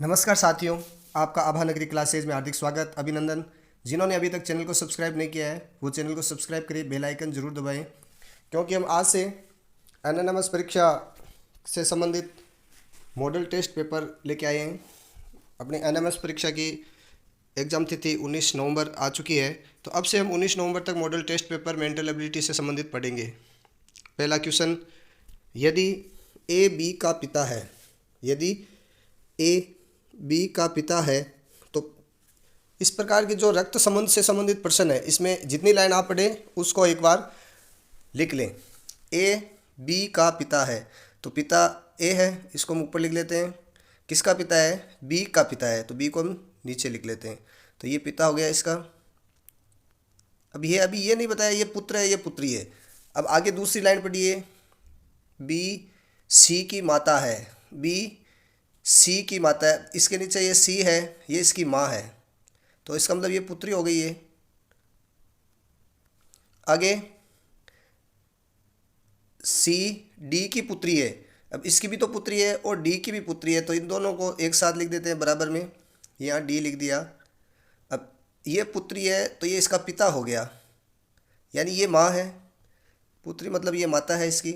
नमस्कार साथियों, आपका आभा नगरी क्लासेज में हार्दिक स्वागत, अभिनंदन। जिन्होंने अभी तक चैनल को सब्सक्राइब नहीं किया है वो चैनल को सब्सक्राइब करिए, बेल आइकन जरूर दबाएं, क्योंकि हम आज से एनएनएमएस परीक्षा से संबंधित मॉडल टेस्ट पेपर लेके आए हैं। अपनी एनएमएस परीक्षा की एग्ज़ाम तिथि 19 नवंबर आ चुकी है, तो अब से हम 19 नवंबर तक model test paper mental ability से संबंधित पढ़ेंगे। पहला क्वेश्चन, यदि ए बी का पिता है, यदि ए बी का पिता है तो इस प्रकार के जो रक्त संबंध से संबंधित प्रश्न है, इसमें जितनी लाइन आप पढ़े उसको एक बार लिख लें। ए बी का पिता है तो पिता ए है, इसको हम ऊपर लिख लेते हैं। किसका पिता है? बी का पिता है, तो बी को हम नीचे लिख लेते हैं। तो ये पिता हो गया इसका। अभी ये नहीं बताया ये पुत्र है ये पुत्री है। अब आगे दूसरी लाइन पढ़िए, बी सी की माता है, बी सी की माता है, इसके नीचे ये सी है, ये इसकी माँ है, तो इसका मतलब ये पुत्री हो गई है। आगे सी डी की पुत्री है, अब इसकी भी तो पुत्री है और डी की भी पुत्री है, तो इन दोनों को एक साथ लिख देते हैं बराबर में। यहाँ डी लिख दिया। अब ये पुत्री है तो ये इसका पिता हो गया, यानी ये माँ है, पुत्री मतलब ये माता है इसकी,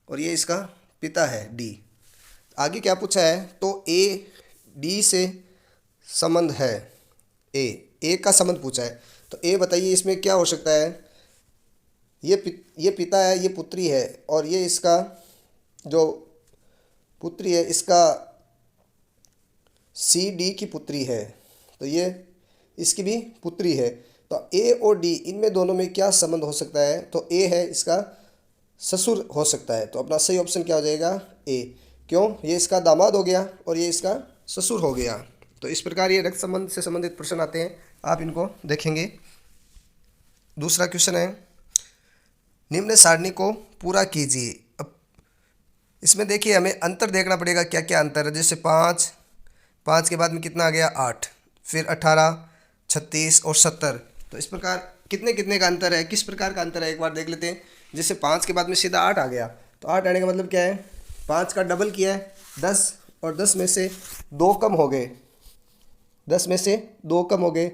और ये इसका पिता है डी। आगे क्या पूछा है? तो ए डी से संबंध है, ए का संबंध पूछा है, तो ए बताइए इसमें क्या हो सकता है? ये पिता है, ये पुत्री है, और ये इसका जो पुत्री है इसका सी डी की पुत्री है, तो ये इसकी भी पुत्री है। तो ए और डी इनमें दोनों में क्या संबंध हो सकता है? तो ए है इसका ससुर हो सकता है, तो अपना सही ऑप्शन क्या हो जाएगा? ए। क्यों? ये इसका दामाद हो गया और ये इसका ससुर हो गया। तो इस प्रकार ये रक्त संबंध से संबंधित प्रश्न आते हैं, आप इनको देखेंगे। दूसरा क्वेश्चन है, निम्न सारणी को पूरा कीजिए। अब इसमें देखिए हमें अंतर देखना पड़ेगा, क्या क्या अंतर है। जैसे 5 के बाद में कितना आ गया? 8, फिर 18, 36 और 70। तो इस प्रकार कितने कितने का अंतर है, किस प्रकार का अंतर है, एक बार देख लेते हैं। जैसे 5 के बाद में सीधा 8 आ गया, तो 8 आने का मतलब क्या है? 5 का डबल किया है 10, और 10 में से 2 कम हो गए, 10 में से 2 कम हो गए,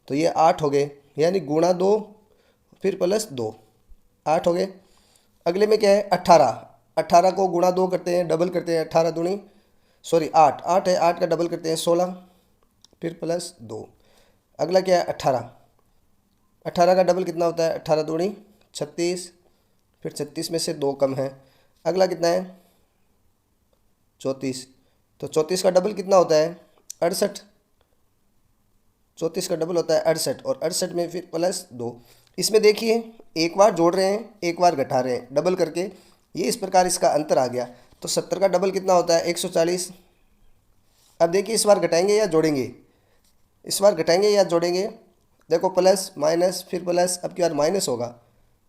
तो ये 8 हो गए, यानी गुणा 2 फिर प्लस 2, 8 हो गए। अगले में क्या है? 18, 18 को गुणा 2 करते हैं, डबल करते हैं, 18 दूनी 8, 8 है, 8 का डबल करते हैं 16, फिर प्लस 2। अगला क्या है? 18, 18 का डबल कितना होता है? 18 दूनी 36, फिर 36 में से 2 कम है। अगला कितना है? 34, तो 34 का डबल कितना होता है? 68, 34 का डबल होता है 68, और 68 में फिर प्लस 2। इसमें देखिए एक बार जोड़ रहे हैं, एक बार घटा रहे हैं, डबल करके, ये इस प्रकार इसका अंतर आ गया। तो 70 का डबल कितना होता है? 140। अब देखिए इस बार घटाएंगे या जोड़ेंगे, इस बार घटाएंगे या जोड़ेंगे? देखो प्लस माइनस फिर प्लस, अब की बार माइनस होगा,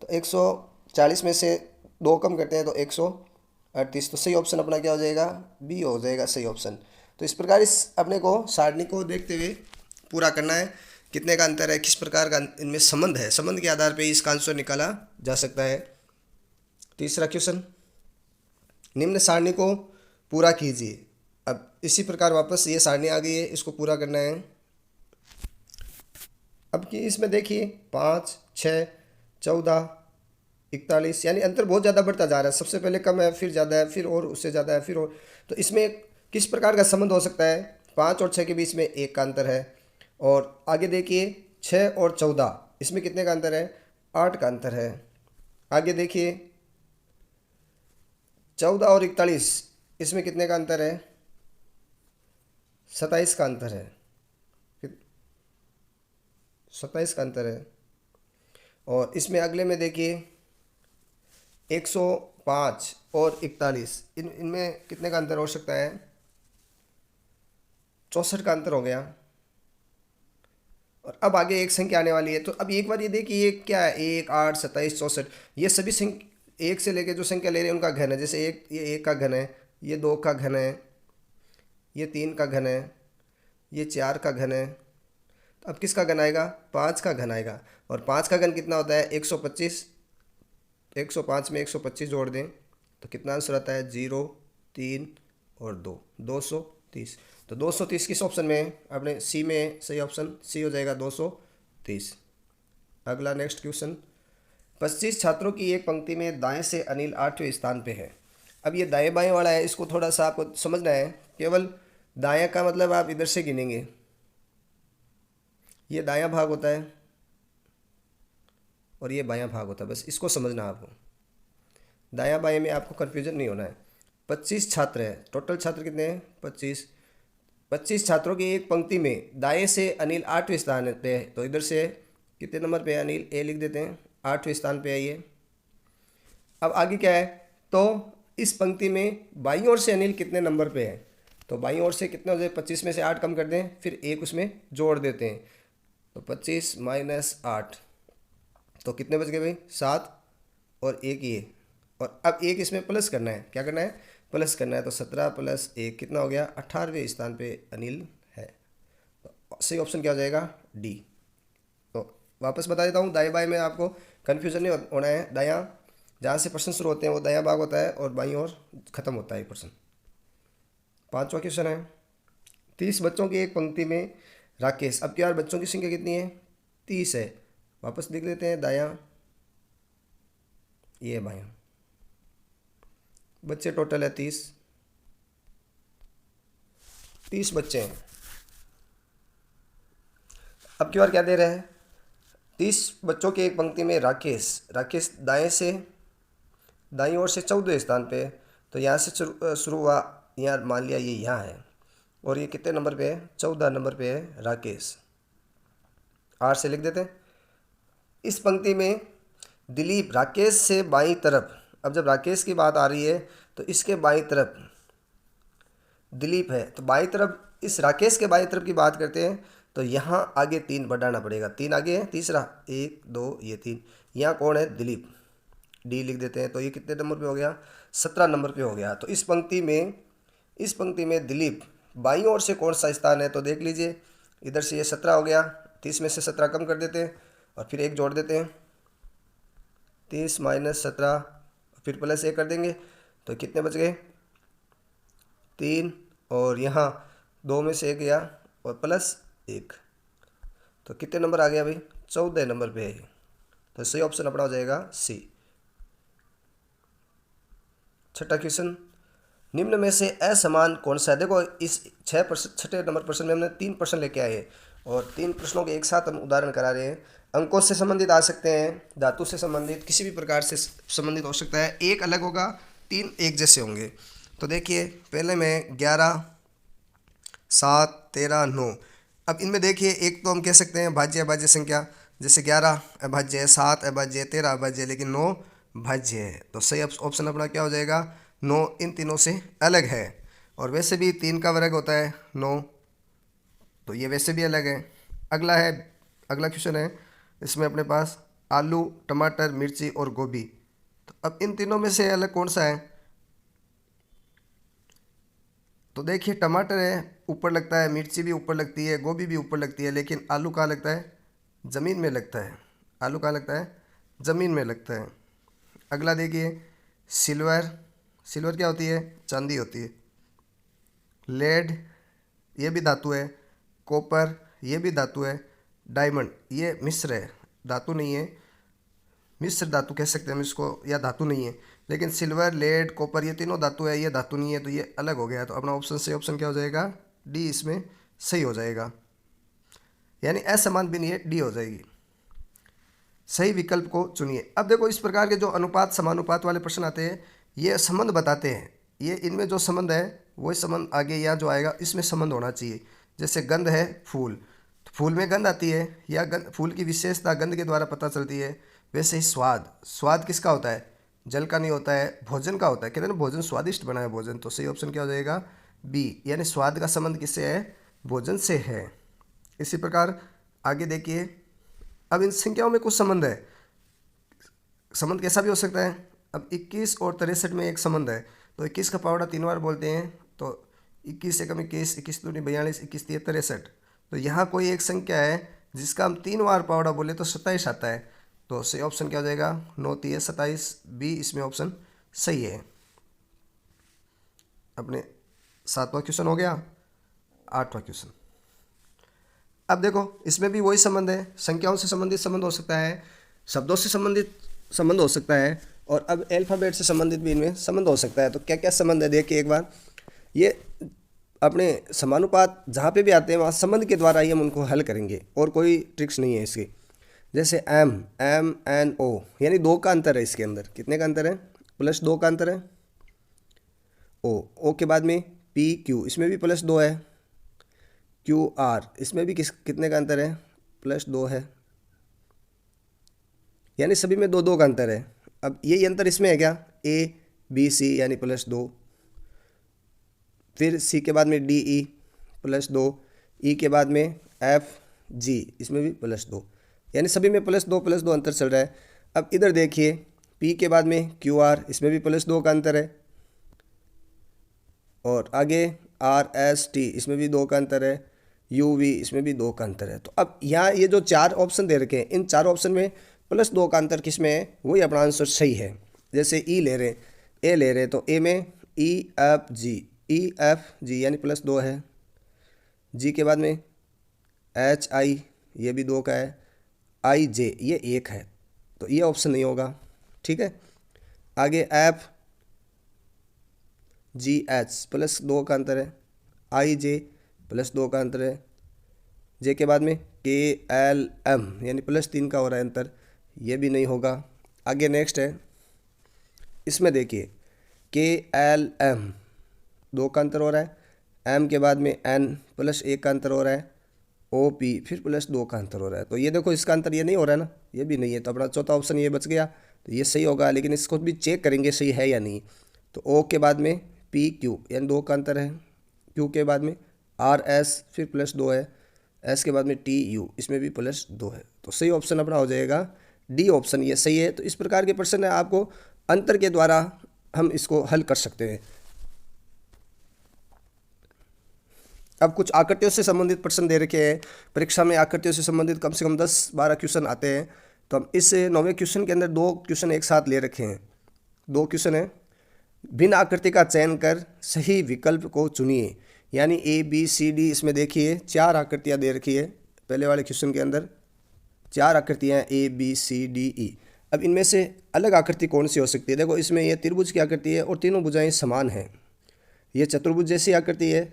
तो 140 में से 2 कम करते हैं तो 138। तो सही ऑप्शन अपना क्या हो जाएगा? बी हो जाएगा सही ऑप्शन। तो इस प्रकार इस अपने को सारणी को देखते हुए पूरा करना है, कितने का अंतर है, किस प्रकार का इनमें संबंध है, संबंध के आधार पर इसका आंसर निकाला जा सकता है। तीसरा क्वेश्चन, निम्न सारणी को पूरा कीजिए। अब इसी प्रकार वापस ये सारणी आ गई है, इसको पूरा करना है। अब कि इसमें देखिए 5, 6, 14, 41, यानी अंतर बहुत ज़्यादा बढ़ता जा रहा है। सबसे पहले कम है, फिर ज़्यादा है, फिर और उससे ज़्यादा है, फिर और। तो इसमें किस प्रकार का संबंध हो सकता है? 5 और 6 के बीच में 1 का अंतर है, और आगे देखिए 6 और 14, इसमें कितने का अंतर है? 8 का अंतर है। आगे देखिए 14 और 41, इसमें कितने का अंतर है? 27 का अंतर है, 27 का अंतर है। और इसमें अगले में देखिए 105 और 41, इनमें कितने का अंतर हो सकता है? 64 का अंतर हो गया। और अब आगे एक संख्या आने वाली है, तो अब एक बार ये देखिए ये क्या है? 1, 8, 27, 64, ये सभी संख्या एक से लेके जो संख्या ले रहे हैं उनका घन है। जैसे ये 1 का घन है, ये 2 का घन है, ये 3 का घन है, ये 4 का घन है। तो अब किसका घन आएगा? 5 का घन आएगा। और 5 का घन कितना होता है? 125। 105 में 125 जोड़ दें तो कितना आंसर आता है? 0, 3 और 2, 200। 30। तो 230 किस ऑप्शन में है? अपने सी में है। सही ऑप्शन सी हो जाएगा 230। अगला नेक्स्ट क्वेश्चन, 25 छात्रों की एक पंक्ति में दाएं से अनिल 8वें स्थान पे है। अब ये दाएं बाएं वाला है, इसको थोड़ा सा आपको समझना है। केवल दायां का मतलब आप इधर से गिनेंगे, ये दायां भाग होता है और ये बायां भाग होता है, बस इसको समझना है आपको। दायां बाएं में आपको कन्फ्यूजन नहीं होना है। 25 छात्र हैं, टोटल छात्र कितने हैं? 25। 25 छात्रों की एक पंक्ति में दाएं से अनिल 8वें स्थान पे है, तो इधर से कितने नंबर पे है अनिल? ए लिख देते हैं, 8वें स्थान पे है ये। अब आगे क्या है? तो इस पंक्ति में बाईं ओर से अनिल कितने नंबर पे है? तो बाईं ओर से कितना हो जाए? 25 में से 8 कम कर दें, फिर एक उसमें जोड़ देते हैं। तो 25 माइनस 8, तो कितने बच गए भाई? 7 और एक ये, और अब एक इसमें प्लस करना है। क्या करना है? प्लस करना है। तो 17 प्लस 1 कितना हो गया? 18वें स्थान पे अनिल है। तो सही ऑप्शन क्या हो जाएगा? डी। तो वापस बता देता हूँ, दाएं बाएं में आपको कन्फ्यूजन नहीं होना है। दायां जहाँ से प्रश्न शुरू होते हैं वो दायां भाग होता है और बाईं ओर खत्म होता है प्रश्न। पांचवा क्वेश्चन है, 30 बच्चों की एक पंक्ति में राकेश। अब क्या बच्चों की संख्या कितनी है? 30 है। वापस लिख लेते हैं, दायां ये बायां, बच्चे टोटल है 30। 30 बच्चे हैं। अब की बार क्या दे रहे हैं? 30 बच्चों की एक पंक्ति में राकेश। राकेश दाएं से, दाईं ओर से 14वें स्थान पे है। तो यहाँ से शुरू हुआ, यहाँ मान लिया ये यहाँ है, और ये कितने नंबर पे है? 14 नंबर पे है राकेश। 8 से लिख देते हैं। इस पंक्ति में दिलीप राकेश से बाईं तरफ, अब जब राकेश की बात आ रही है तो इसके बाईं तरफ दिलीप है, तो बाईं तरफ, इस राकेश के बाईं तरफ की बात करते हैं तो यहाँ आगे 3 बढ़ाना पड़ेगा। 3 आगे है, तीसरा 1 2 ये 3, यहाँ कौन है? दिलीप, डी लिख देते हैं। तो ये कितने नंबर पे हो गया? 17 नंबर पे हो गया। तो इस पंक्ति में दिलीप बाईं ओर से कौन सा स्थान है? तो देख लीजिए, इधर से ये 17 हो गया, 30 में से 17 कम कर देते हैं और फिर एक जोड़ देते हैं, 30 माइनस 17, फिर प्लस 1 कर देंगे, तो कितने बच गए? 3, और यहाँ 2 में से 1 गया और प्लस 1, तो कितने नंबर आ गया भाई? 14 नंबर पे है। तो सही ऑप्शन अपना हो जाएगा सी। छठा क्वेश्चन, निम्न में से असमान कौन सा है? देखो इस 6 नंबर प्रश्न में हमने 3 प्रश्न लेके आए हैं और 3 प्रश्नों के एक साथ हम उदाहरण करा रहे हैं। अंकों से संबंधित आ सकते हैं, धातु से संबंधित, किसी भी प्रकार से संबंधित हो सकता है। एक अलग होगा, 3 एक जैसे होंगे। तो देखिए पहले में 11, 7, 13, 9। अब इनमें देखिए, एक तो हम कह सकते हैं भाज्य अभाज्य संख्या, जैसे 11 अभाज्य है, 7 अभाज्य है, 13 अभाज्य है, लेकिन 9 भाज्य है। तो सही ऑप्शन अपना क्या हो जाएगा? 9 इन तीनों से अलग है। और वैसे भी 3 का वर्ग होता है 9, तो ये वैसे भी अलग है। अगला क्वेश्चन है, इसमें अपने पास आलू, टमाटर, मिर्ची और गोभी। तो अब इन तीनों में से अलग कौन सा है? तो देखिए टमाटर है, ऊपर लगता है, मिर्ची भी ऊपर लगती है, गोभी भी ऊपर लगती है, लेकिन आलू कहाँ लगता है? ज़मीन में लगता है। आलू कहाँ लगता है? ज़मीन में लगता है। अगला देखिए, सिल्वर। सिल्वर क्या होती है? चांदी होती है। लेड, ये भी धातु है। कॉपर, ये भी धातु है। डायमंड, ये मिश्र है, धातु नहीं है, मिश्र धातु कह सकते हैं हम इसको, या धातु नहीं है। लेकिन सिल्वर, लेड, कॉपर ये तीनों धातु है, ये धातु नहीं है, तो ये अलग हो गया। तो अपना ऑप्शन से ऑप्शन क्या हो जाएगा? डी इसमें सही हो जाएगा, यानी असमान भी नहीं है, डी हो जाएगी। सही विकल्प को चुनिए। अब देखो इस प्रकार के जो अनुपात समानुपात वाले प्रश्न आते हैं, ये संबंध बताते हैं। ये इनमें जो संबंध है वही संबंध आगे यहाँ जो आएगा इसमें संबंध होना चाहिए। जैसे गंध है फूल, तो फूल में गंध आती है, या फूल की विशेषता गंध के द्वारा पता चलती है। वैसे ही स्वाद किसका होता है? जल का नहीं होता है, भोजन का होता है। कहते हैं ना भोजन स्वादिष्ट बना है भोजन, तो सही ऑप्शन क्या हो जाएगा? बी, यानी स्वाद का संबंध किससे है? भोजन से है। इसी प्रकार आगे देखिए, अब इन संख्याओं में कुछ संबंध है। संबंध कैसा भी हो सकता है। अब 21 और 63 में एक संबंध है, तो 21 का पावड़ा 3 बार बोलते हैं, तो 21 एकम 21, 21 दूनी 42, 21 तिया 63। तो यहाँ कोई एक संख्या है जिसका हम 3 बार पावड़ा बोले तो 27 आता है। तो सही ऑप्शन क्या हो जाएगा? 9 तिया 27, बी इसमें ऑप्शन सही है। अपने 7वां क्वेश्चन हो गया। 8वां क्वेश्चन। अब देखो इसमें भी वही संबंध है, संख्याओं से संबंधित संबंध हो सकता है, शब्दों से संबंधित संबंध हो सकता है, और अब अल्फ़ाबेट से संबंधित भी इनमें संबंध हो सकता है। तो क्या क्या संबंध है देखिए एक बार। ये अपने समानुपात जहाँ पे भी आते हैं वहाँ संबंध के द्वारा ही हम उनको हल करेंगे, और कोई ट्रिक्स नहीं है इसकी। जैसे M N O यानी 2 का अंतर है इसके अंदर। कितने का अंतर है? +2 का अंतर है। O के बाद में PQ, इसमें भी +2 है। QR, इसमें भी कितने का अंतर है? +2 है। यानी सभी में 2 2 का अंतर है। अब यही अंतर इसमें है क्या? ABC यानी +2, फिर C के बाद में DE +2, E के बाद में FG, इसमें भी +2, यानी सभी में +2 अंतर चल रहा है। अब इधर देखिए P के बाद में QR, इसमें भी +2 का अंतर है, और आगे RST, इसमें भी 2 का अंतर है, UV, इसमें भी 2 का अंतर है। तो अब यहाँ ये जो 4 ऑप्शन दे रखे हैं, इन 4 ऑप्शन में +2 का अंतर किस में है? वही अपना आंसर सही है। जैसे E ले रहे हैं, A ले रहे हैं, तो A में EFG यानी +2 है। G के बाद में HI, ये भी 2 का है। IJ ये 1 है, तो ये ऑप्शन नहीं होगा। ठीक है, आगे FGH +2 का अंतर है, IJ +2 का अंतर है। J के बाद में KLM यानी +3 का हो रहा है अंतर, ये भी नहीं होगा। आगे नेक्स्ट है, इसमें देखिए KLM 2 का अंतर हो रहा है, M के बाद में N +1 का अंतर हो रहा है, OP फिर +2 का अंतर हो रहा है। तो ये देखो इसका अंतर ये नहीं हो रहा है ना, ये भी नहीं है, तो अपना चौथा ऑप्शन ये बच गया। तो ये सही होगा, लेकिन इसको भी चेक करेंगे सही है या नहीं। तो O के बाद में PQ यानी 2 का अंतर है, Q के बाद में RS फिर +2 है, S के बाद में TU, इसमें भी +2 है। तो सही ऑप्शन अपना हो जाएगा D ऑप्शन, ये सही है। तो इस प्रकार के प्रश्न है, आपको अंतर के द्वारा हम इसको हल कर सकते हैं। अब कुछ आकृतियों से संबंधित प्रश्न दे रखे हैं। परीक्षा में आकृतियों से संबंधित कम से कम 10-12 क्वेश्चन आते हैं। तो हम इस 9वें क्वेश्चन के अंदर 2 क्वेश्चन एक साथ ले रखे हैं। 2 क्वेश्चन है, भिन्न आकृति का चयन कर सही विकल्प को चुनिए। यानी ABCD, इसमें देखिए 4 आकृतियाँ दे रखी है। पहले वाले क्वेश्चन के अंदर 4 आकृतियाँ ABCDE। अब इनमें से अलग आकृति कौन सी हो सकती है? देखो इसमें ये त्रिभुज की आकृति है और तीनों भुजाएं समान हैं। ये चतुर्भुज जैसी आकृति है,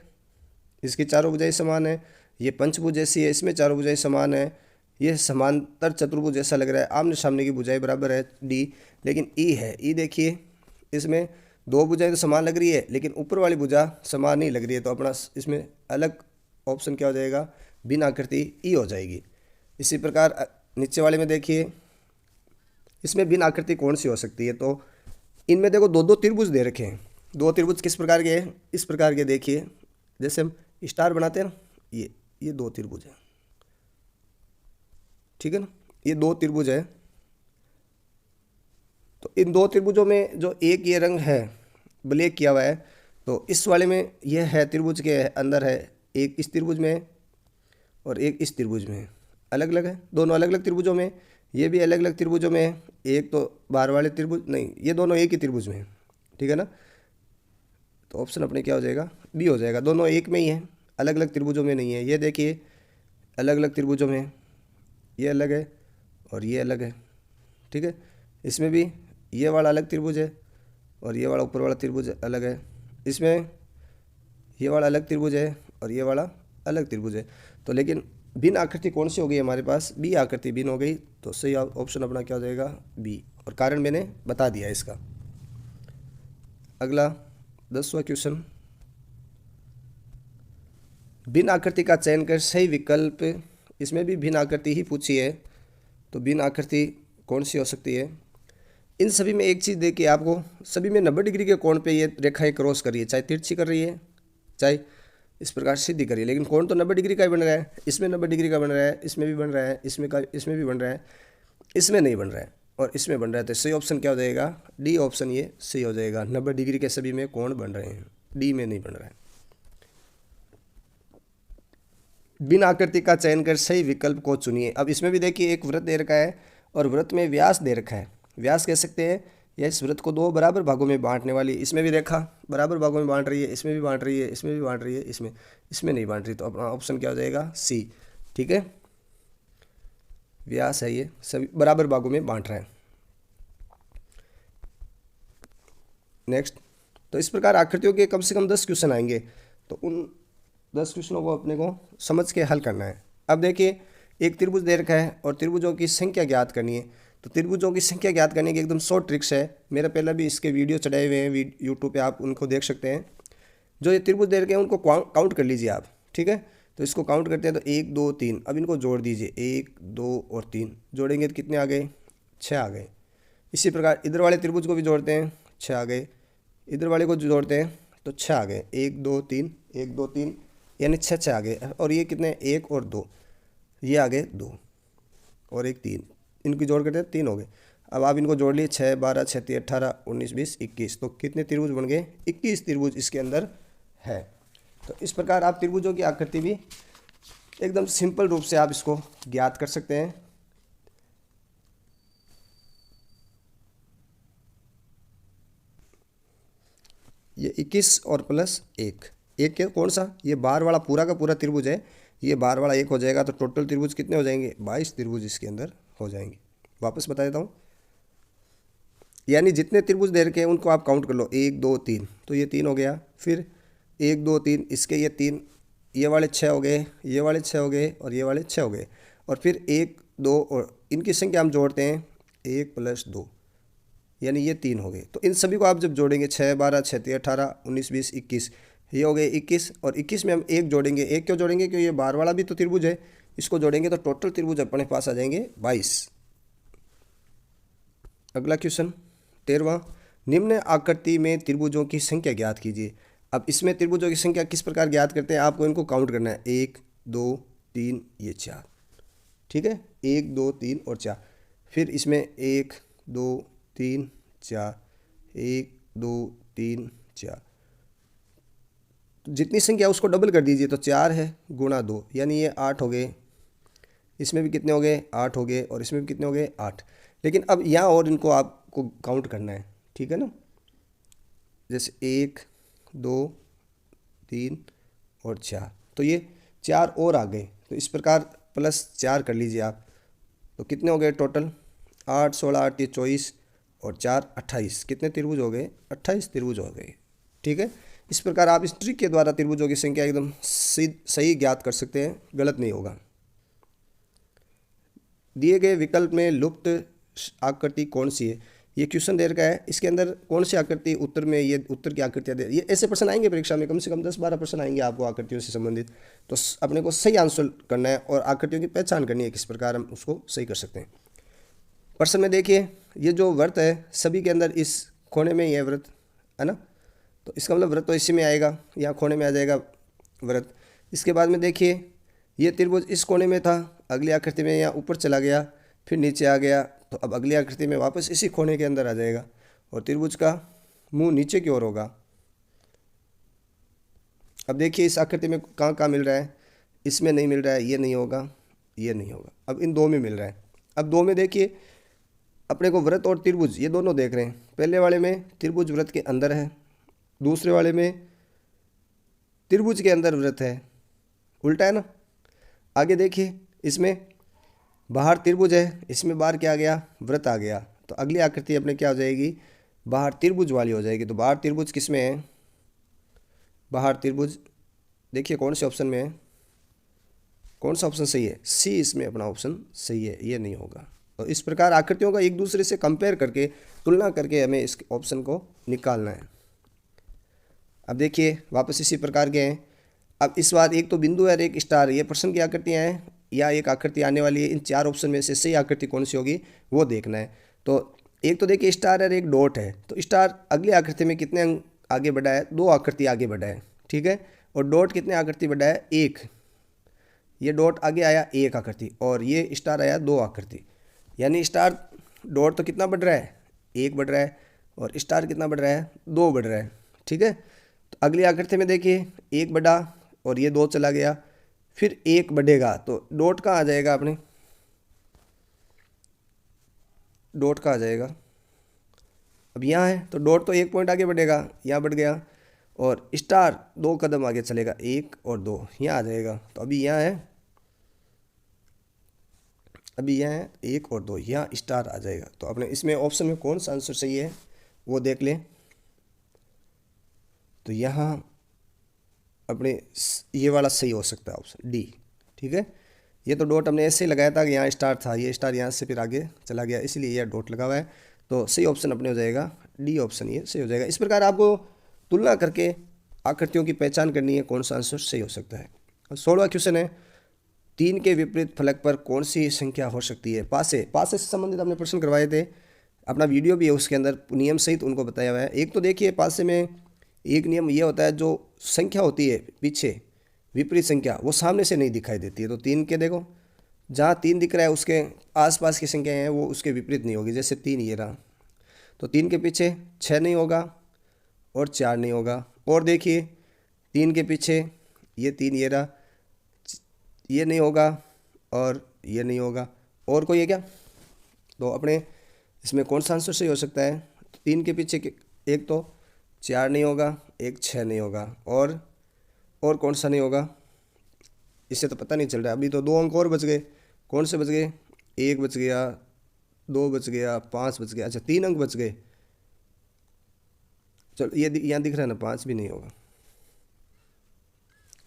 इसकी चारों भुजाएं समान है। ये पंचभुज जैसी है, इसमें चारों भुजाएं समान है। ये समांतर चतुर्भुज जैसा लग रहा है, आमने सामने की भुजाएं बराबर है D। लेकिन E है, E देखिए इसमें 2 भुजाएं तो समान लग रही है, लेकिन ऊपर वाली भुजा समान नहीं लग रही है। तो अपना इसमें अलग ऑप्शन क्या हो जाएगा? भिन्न आकृति E हो जाएगी। इसी प्रकार नीचे वाले में देखिए, इसमें भिन्न आकृति कौन सी हो सकती है? तो इनमें देखो 2 त्रिभुज दे रखे हैं। 2 त्रिभुज किस प्रकार के हैं? इस प्रकार के देखिए, जैसे हम स्टार बनाते हैं ना, ये 2 त्रिभुज है। ठीक है ना, ये 2 त्रिभुज है। तो इन 2 त्रिभुजों में जो एक ये रंग है ब्लैक किया हुआ है, तो इस वाले में यह है त्रिभुज के अंदर है, एक इस त्रिभुज में और एक इस त्रिभुज में। अलग अलग है, दोनों अलग अलग त्रिभुजों में। ये भी अलग अलग त्रिभुजों में है, एक तो बाहर वाले त्रिभुज नहीं, ये दोनों एक ही त्रिभुज में है। ठीक है ना, तो ऑप्शन अपने क्या हो जाएगा? बी हो जाएगा। दोनों एक में ही है, अलग अलग त्रिभुजों में नहीं है। ये देखिए अलग अलग त्रिभुजों में, ये अलग है और ये अलग है। ठीक है, इसमें भी ये वाला अलग त्रिभुज है और ये वाला ऊपर वाला त्रिभुज अलग है। इसमें ये वाला अलग त्रिभुज है और ये वाला अलग त्रिभुज है। तो लेकिन भिन्न आकृति कौन सी हो गई हमारे पास? बी आकृति भिन्न हो गई। तो सही ऑप्शन अपना क्या हो जाएगा? बी। और कारण मैंने बता दिया इसका। अगला 10वां क्वेश्चन, भिन्न आकृति का चयन कर सही विकल्प। इसमें भी भिन्न आकृति ही पूछी है, तो भिन्न आकृति कौन सी हो सकती है? इन सभी में एक चीज़ देखिए, आपको सभी में 90 डिग्री के कोण पे ये रेखाएं क्रॉस कर रही है, चाहे तिरछी कर रही है चाहे इस प्रकार सीधी कर रही है, लेकिन कोण तो 90 डिग्री का ही बन रहा है। इसमें 90 डिग्री का बन रहा है, इसमें भी बन रहा है, इसमें भी बन रहा है, इसमें नहीं बन रहा है और इसमें बन रहा है। तो सही ऑप्शन क्या हो जाएगा? डी ऑप्शन ये सही हो जाएगा। 90 डिग्री के सभी में कोण बन रहे हैं, डी में नहीं बन रहा है। बिना आकृति का चयन कर सही विकल्प को चुनिए। अब इसमें भी देखिए एक वृत्त दे रखा है और वृत्त में व्यास दे रखा है। व्यास कह सकते हैं यह इस वृत्त को दो बराबर भागों में बांटने वाली, इसमें भी देखा बराबर भागों में बांट रही है, इसमें भी बांट रही है, इसमें भी बांट रही है, इसमें इसमें नहीं बांट रही, तो अपना ऑप्शन क्या हो जाएगा सी। ठीक है, व्यास है ये, सभी बराबर भागों में बांट रहा है। नेक्स्ट, तो इस प्रकार आकृतियों के कम से कम 10 क्वेश्चन आएंगे, तो उन 10 क्वेश्चनों को अपने को समझ के हल करना है। अब देखिए, एक त्रिभुज दे रखा है और त्रिभुजों की संख्या ज्ञात करनी है। तो त्रिभुजों की संख्या ज्ञात करने की एकदम शॉर्ट ट्रिक्स है, मेरा पहले भी इसके वीडियो चढ़ाए हुए हैं यूट्यूब पे, आप उनको देख सकते हैं। जो ये त्रिभुज दे रखे हैं उनको काउंट कर लीजिए आप। ठीक है, तो इसको काउंट करते हैं तो 1 2 3, अब इनको जोड़ दीजिए, 1 2 और 3 जोड़ेंगे तो कितने आ गए, 6 आ गए। इसी प्रकार इधर वाले त्रिभुज को भी जोड़ते हैं, 6 आ गए। इधर वाले को जोड़ते हैं तो 6 आ गए, 1 2 3 1 2 3, यानी 6 आ गए। और ये कितने, 1 और 2, ये आ गए 2 और 1 3, इनकी जोड़ करते हैं 3 हो गए। अब आप इनको जोड़ लिए, 6 12 6 3 18 19 20 21, तो कितने त्रिभुज बन गए, 21 त्रिभुज इसके अंदर है। तो इस प्रकार आप त्रिभुजों की आकृति भी एकदम सिंपल रूप से आप इसको ज्ञात कर सकते हैं। ये 21 और प्लस 1, एक क्या कौन सा, ये बार वाला पूरा का पूरा त्रिभुज है, ये बार वाला 1 हो जाएगा, तो टोटल त्रिभुज कितने हो जाएंगे, 22 त्रिभुज इसके अंदर हो जाएंगे। वापस बता देता हूँ, यानी जितने त्रिभुज दे रखे हैं उनको आप काउंट कर लो, 1 2 3, तो ये 3 हो गया, फिर 1 2 3 इसके ये 3, ये वाले 6 हो गए, ये वाले 6 हो गए और ये वाले 6 हो गए, और फिर 1 2 और इनकी संख्या हम जोड़ते हैं, 1 + 2, यानी ये 3 हो गए। तो इन सभी को आप जब जोड़ेंगे, 6 12 6 3 18 19 20 21, ये हो गए 21, और 21 में हम 1 जोड़ेंगे। 1 क्यों जोड़ेंगे, क्योंकि ये बार वाला भी तो त्रिभुज है, इसको जोड़ेंगे तो टोटल त्रिभुज अपने पास आ जाएंगे 22। अगला क्वेश्चन 13वां, निम्न आकृति में त्रिभुजों की संख्या ज्ञात कीजिए। अब इसमें त्रिभुजों की संख्या किस प्रकार ज्ञात करते हैं, आपको इनको काउंट करना है, 1 2 3 ये 4। ठीक है, 1 2 3 और 4, फिर इसमें 1 2 3 4, 1 2 3 4, जितनी संख्या उसको डबल कर दीजिए, तो 4 है गुणा 2, यानी ये 8 हो गए। इसमें भी कितने हो गए, 8 हो गए, और इसमें भी कितने हो गए, 8। लेकिन अब यहाँ और इनको आपको काउंट करना है, ठीक है ना, जैसे 1 2 3 और 4, तो ये 4 और आ गए, तो इस प्रकार +4 कर लीजिए आप, तो कितने हो गए टोटल, 8 16 8 ये 24 और 4 28, कितने त्रिभुज हो गए, 28 त्रिभुज हो गए। ठीक है, इस प्रकार आप इस ट्रिक के द्वारा त्रिभुजों की संख्या एकदम सही ज्ञात कर सकते हैं, गलत नहीं होगा। दिए गए विकल्प में लुप्त आकृति कौन सी है, ये क्वेश्चन दे रखा है, इसके अंदर कौन सी आकृति उत्तर में, ये उत्तर की आकृतियाँ दे, ये ऐसे प्रश्न आएंगे परीक्षा में, कम से कम 10-12 प्रश्न आएंगे आपको आकृतियों से संबंधित। तो अपने को सही आंसर करना है और आकृतियों की पहचान करनी है, किस प्रकार हम उसको सही कर सकते हैं। प्रश्न में देखिए, ये जो व्रत है सभी के अंदर इस कोने में यह व्रत है ना, तो इसका मतलब व्रत तो इसी में आएगा, यहाँ कोने में आ जाएगा व्रत। इसके बाद में देखिए, ये त्रिभुज इस कोने में था, अगली आकृति में यहाँ ऊपर चला गया, फिर नीचे आ गया, तो अब अगली आकृति में वापस इसी कोने के अंदर आ जाएगा, और त्रिभुज का मुंह नीचे की ओर होगा। अब देखिए इस आकृति में कहाँ कहाँ मिल रहा है, इसमें नहीं मिल रहा है, ये नहीं होगा, ये नहीं होगा, अब इन दो में मिल रहा है। अब दो में देखिए अपने को व्रत और त्रिभुज ये दोनों देख रहे हैं, पहले वाले में त्रिभुज व्रत के अंदर है, दूसरे वाले में त्रिभुज के अंदर व्रत है, उल्टा है ना। आगे देखिए, इसमें बाहर त्रिभुज है, इसमें बाहर क्या आ गया, व्रत आ गया, तो अगली आकृति अपने क्या हो जाएगी, बाहर त्रिभुज वाली हो जाएगी। तो बाहर त्रिभुज किस में है, बाहर त्रिभुज देखिए कौन से ऑप्शन में है, कौन सा ऑप्शन सही है, सी इसमें अपना ऑप्शन सही है, ये नहीं होगा। तो इस प्रकार आकृतियों का एक दूसरे से कंपेयर करके, तुलना करके हमें इस ऑप्शन को निकालना है। अब देखिए वापस इसी प्रकार के हैं। अब इस बार एक तो बिंदु है और एक स्टार, ये प्रश्न की आकृतियाँ हैं या एक आकृति आने वाली है, इन चार ऑप्शन में से सही आकृति कौन सी होगी वो देखना है। तो एक तो देखिए स्टार है और एक डॉट है, तो स्टार अगली आकृति में कितने अंक आगे बढ़ा है, 2 आकृति आगे बढ़ा है, ठीक है, और डॉट कितने आकृति बढ़ा है, 1। ये डॉट आगे आया 1 आकृति और ये स्टार आया 2 आकृति, यानी स्टार डॉट तो कितना बढ़ रहा है, 1 बढ़ रहा है, और स्टार कितना बढ़ रहा है, 2 बढ़ रहा है, ठीक है। तो अगली आकृति में देखिए 1 बढ़ा और ये 2 चला गया, फिर 1 बढ़ेगा, तो डॉट का आ जाएगा अपने, डॉट का आ जाएगा अब यहाँ है तो डॉट तो 1 पॉइंट आगे बढ़ेगा, यहाँ बढ़ गया, और स्टार 2 कदम आगे चलेगा, 1 और 2 यहाँ आ जाएगा। तो अभी यहाँ है, अभी यहाँ है 1 और 2, यहाँ स्टार आ जाएगा। तो अपने इसमें ऑप्शन में कौन सा आंसर सही है वो देख लें। तो यहाँ अपने ये वाला सही हो सकता है, ऑप्शन डी। ठीक है, ये तो डॉट हमने ऐसे ही लगाया था कि यहाँ स्टार था, ये स्टार यहाँ से फिर आगे चला गया, इसलिए यह डॉट लगा हुआ है। तो सही ऑप्शन अपने हो जाएगा डी ऑप्शन, ये सही हो जाएगा। इस प्रकार आपको तुलना करके आकृतियों की पहचान करनी है कौन सा आंसर सही हो सकता है। 16वां क्वेश्चन है, 3 के विपरीत फलक पर कौन सी संख्या हो सकती है। पासे से संबंधित आपने प्रश्न करवाए थे, अपना वीडियो भी है उसके अंदर नियम सहित उनको बताया हुआ है। एक तो देखिए पासे में एक नियम ये होता है, जो संख्या होती है पीछे विपरीत संख्या वो सामने से नहीं दिखाई देती है। तो 3 के देखो, जहाँ 3 दिख रहा है उसके आसपास की संख्या है वो उसके विपरीत नहीं होगी। जैसे 3 ये रहा, तो 3 के पीछे 6 नहीं होगा और 4 नहीं होगा। और देखिए 3 के पीछे ये 3 ये रहा, ये नहीं होगा और ये नहीं होगा। और कोई है क्या? तो अपने इसमें कौन सा आंसर सही हो सकता है? 3 के पीछे एक तो 4 नहीं होगा, एक 6 नहीं होगा, और कौन सा नहीं होगा इससे तो पता नहीं चल रहा है। अभी तो 2 अंक और बच गए, कौन से बच गए? 1 बच गया, 2 बच गया, 5 बच गया। अच्छा 3 अंक बच गए। चलो ये यहाँ दिख रहा है ना, 5 भी नहीं होगा।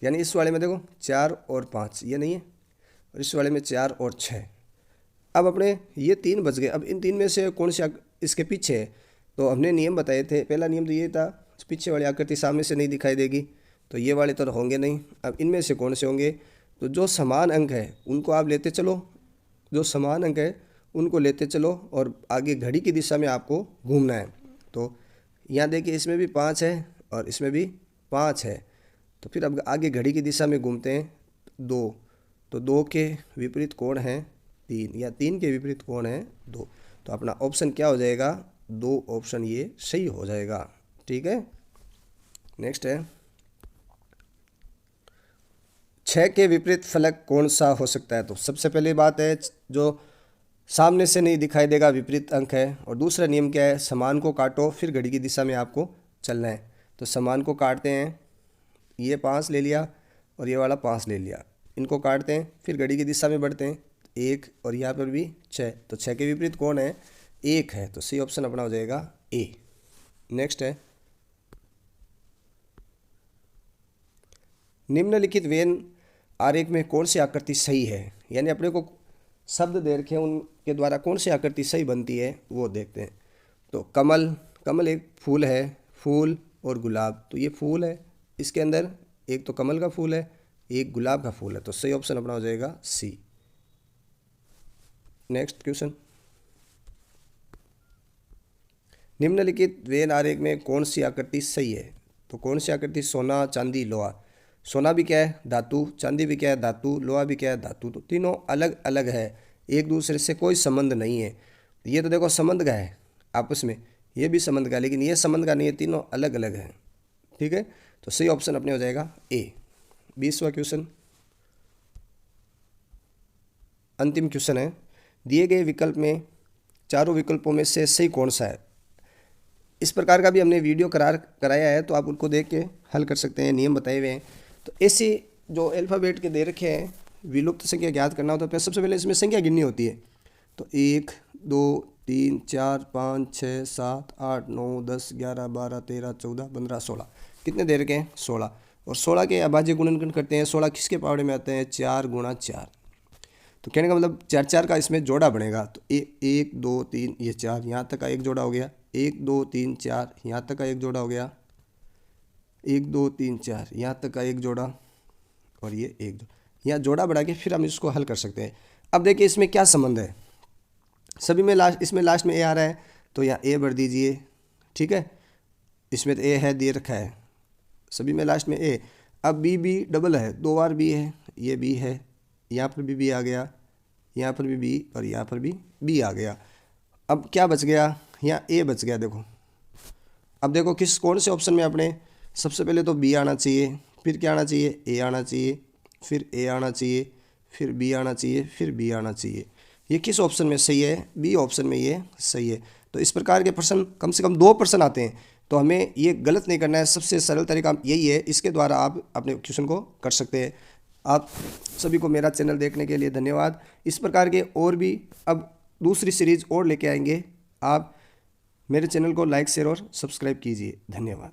यानी इस वाले में देखो 4 और 5 ये नहीं है, और इस वाले में 4 और 6। अब अपने ये 3 बच गए। अब इन 3 में से कौन सा इसके पीछे है? तो हमने नियम बताए थे, पहला नियम तो ये था पीछे वाली आकृति सामने से नहीं दिखाई देगी, तो ये वाले तो होंगे नहीं। अब इनमें से कौन से होंगे? तो जो समान अंक है उनको आप लेते चलो, जो समान अंक है उनको लेते चलो, और आगे घड़ी की दिशा में आपको घूमना है। तो यहाँ देखिए इसमें भी 5 है और इसमें भी 5 है, तो फिर अब आगे घड़ी की दिशा में घूमते हैं 2। तो 2 के विपरीत कौन है? 3, या 3 के विपरीत कौन है? 2। तो अपना ऑप्शन क्या हो जाएगा? 2 ऑप्शन ये सही हो जाएगा। ठीक है, नेक्स्ट है 6 के विपरीत फलक कौन सा हो सकता है। तो सबसे पहले बात है जो सामने से नहीं दिखाई देगा विपरीत अंक है, और दूसरा नियम क्या है? समान को काटो फिर घड़ी की दिशा में आपको चलना है। तो समान को काटते हैं, ये 5 ले लिया और ये वाला 5 ले लिया, इनको काटते हैं फिर घड़ी की दिशा में बढ़ते हैं 1, और यहाँ पर भी 6। तो 6 के विपरीत कौन है? 1 है। तो सी ऑप्शन अपना हो जाएगा ए। नेक्स्ट है निम्नलिखित वेन आरेख में कौन सी आकृति सही है। यानी अपने को शब्द दे रखे हैं, उनके द्वारा कौन सी आकृति सही बनती है वो देखते हैं। तो कमल एक फूल है, फूल और गुलाब, तो ये फूल है, इसके अंदर एक तो कमल का फूल है, एक गुलाब का फूल है। तो सही ऑप्शन अपना हो जाएगा सी। नेक्स्ट क्वेश्चन, निम्नलिखित वेन आरेख में कौन सी आकृति सही है। तो कौन सी आकृति? सोना, चांदी, लोहा। सोना भी क्या है? धातु। चांदी भी क्या है? धातु। लोहा भी क्या है? धातु। तो तीनों अलग अलग है, एक दूसरे से कोई संबंध नहीं है। ये तो देखो संबंध का है आपस में, ये भी संबंध का है, लेकिन ये संबंध का नहीं है, तीनों अलग अलग है। ठीक है, तो सही ऑप्शन अपने हो जाएगा ए। 20वां क्वेश्चन, अंतिम क्वेश्चन है, दिए गए विकल्प में चारों विकल्पों में से सही कौन सा है। इस प्रकार का भी हमने वीडियो कराया है, तो आप उनको देख के हल कर सकते हैं, नियम बताए हुए हैं। तो ऐसे जो अल्फ़ाबेट के दे रखे हैं, विलुप्त संख्या ज्ञात करना होता है, सबसे पहले इसमें संख्या गिननी होती है। तो 1 2 3 4 5 6 7 8 9 10 11 12 13 14 15 16, कितने दे रखे हैं? 16। और 16 के अभाज्य गुणनखंड करते हैं। 16 किसके पावड़े में आते हैं? 4 गुणा 4। तो कहने का मतलब 4 4 का इसमें जोड़ा बनेगा। तो 1 2 3 ये 4, यहाँ तक का एक जोड़ा हो गया। 1 2 3 4 यहाँ तक का एक जोड़ा हो गया। 1 2 3 4 यहाँ तक का एक जोड़ा, और ये 1 2, यहाँ जोड़ा बढ़ा के फिर हम इसको हल कर सकते हैं। अब देखिए इसमें क्या संबंध है, सभी में इसमें लास्ट में ए आ रहा है, तो यहाँ ए भर दीजिए। ठीक है, इसमें तो ए है, दे रखा है, सभी में लास्ट में ए। अब बी डबल है, 2 बार बी है, ये बी है, यहाँ पर भी बी आ गया, यहाँ पर भी बी, और यहाँ पर भी बी आ गया। अब क्या बच गया? यहाँ ए बच गया। देखो अब देखो कौन से ऑप्शन में अपने सबसे पहले तो बी आना चाहिए, फिर क्या आना चाहिए? ए आना चाहिए, फिर ए आना चाहिए, फिर बी आना चाहिए, फिर बी आना चाहिए। ये किस ऑप्शन में सही है? बी ऑप्शन में ये सही है। तो इस प्रकार के प्रश्न कम से कम 2 प्रश्न आते हैं, तो हमें ये गलत नहीं करना है। सबसे सरल तरीका यही है, इसके द्वारा आप अपने क्वेश्चन को कर सकते हैं। आप सभी को मेरा चैनल देखने के लिए धन्यवाद। इस प्रकार के और भी अब दूसरी सीरीज और लेके आएंगे। आप मेरे चैनल को लाइक, शेयर और सब्सक्राइब कीजिए। धन्यवाद।